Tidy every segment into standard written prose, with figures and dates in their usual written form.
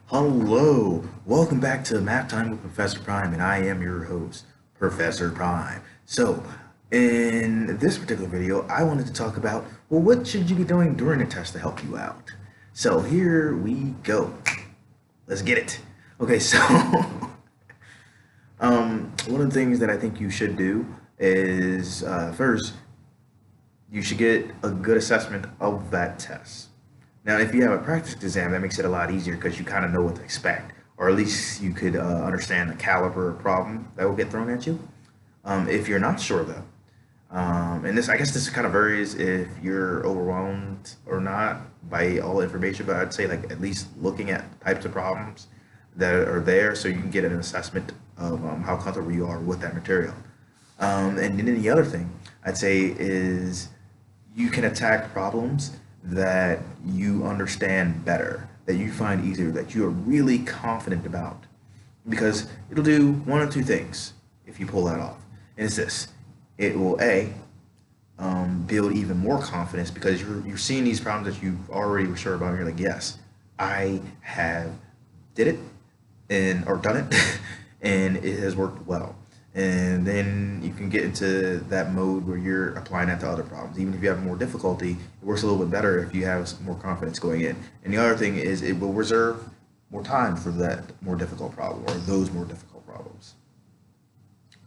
Hello, welcome back to Map Time with Professor Prime, and I am your host, Professor Prime. So, in this particular video, I wanted to talk about, well, what should you be doing during a test to help you out? So, here we go. Let's get it. Okay, so, one of the things that I think you should do is, first, you should get a good assessment of that test. Now, if you have a practice exam, that makes it a lot easier because you kind of know what to expect, or at least you could understand the caliber of problem that will get thrown at you. If you're not sure though, and this, I guess this kind of varies if you're overwhelmed or not by all the information, but I'd say like at least looking at types of problems that are there so you can get an assessment of how comfortable you are with that material. And then the other thing I'd say is you can attack problems that you understand better, that you find easier, that you are really confident about. Because it'll do one of two things if you pull that off. And it's this. It will build even more confidence because you're seeing these problems that you already were sure about and you're like, yes, I have did it and or done it and it has worked well. And then you can get into that mode where you're applying that to other problems. Even if you have more difficulty, it works a little bit better if you have more confidence going in. And the other thing is it will reserve more time for that more difficult problem or those more difficult problems.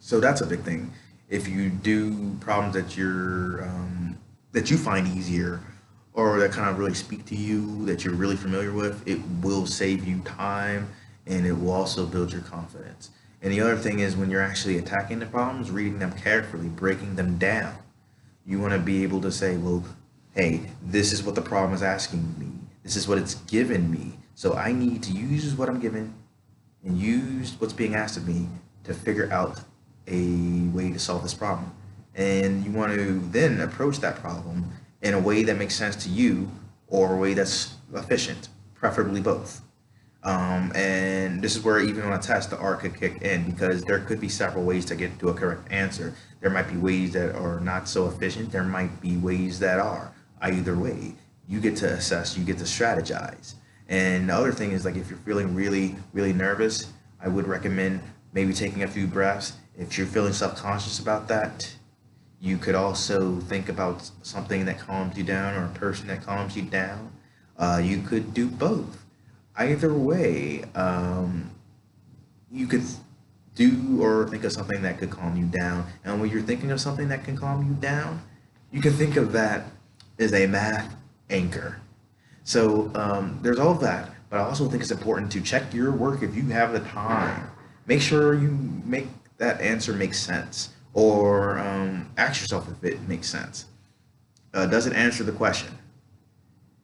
So that's a big thing. If you do problems that you find easier or that kind of really speak to you, that you're really familiar with, it will save you time and it will also build your confidence. And the other thing is when you're actually attacking the problems, reading them carefully, breaking them down. You want to be able to say, well, hey, this is what the problem is asking me. This is what it's given me. So I need to use what I'm given and use what's being asked of me to figure out a way to solve this problem. And you want to then approach that problem in a way that makes sense to you or a way that's efficient, preferably both. And this is where even on a test, the art could kick in because there could be several ways to get to a correct answer. There might be ways that are not so efficient. There might be ways that are. Either way, you get to assess, you get to strategize. And the other thing is like if you're feeling really, really nervous, I would recommend maybe taking a few breaths. If you're feeling self-conscious about that, you could also think about something that calms you down or a person that calms you down. You could do both. Either way, you could do or think of something that could calm you down. And when you're thinking of something that can calm you down, you can think of that as a math anchor. So there's all of that, but I also think it's important to check your work if you have the time. Make sure you make that answer make sense, or ask yourself if it makes sense. Does it answer the question?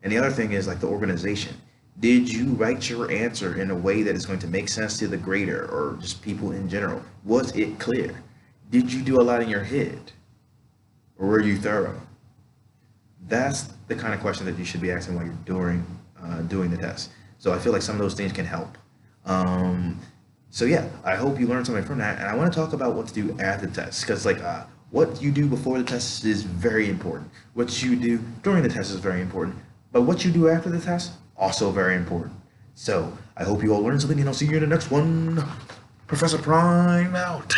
And the other thing is like the organization. Did you write your answer in a way that is going to make sense to the grader or just people in general? Was it clear? Did you do a lot in your head? Or were you thorough? That's the kind of question that you should be asking while you're doing the test. So I feel like some of those things can help. So yeah, I hope you learned something from that. And I want to talk about what to do after the test because like what you do before the test is very important. What you do during the test is very important. But what you do after the test, also very important. So I hope you all learned something and I'll see you in the next one. Professor Prime out.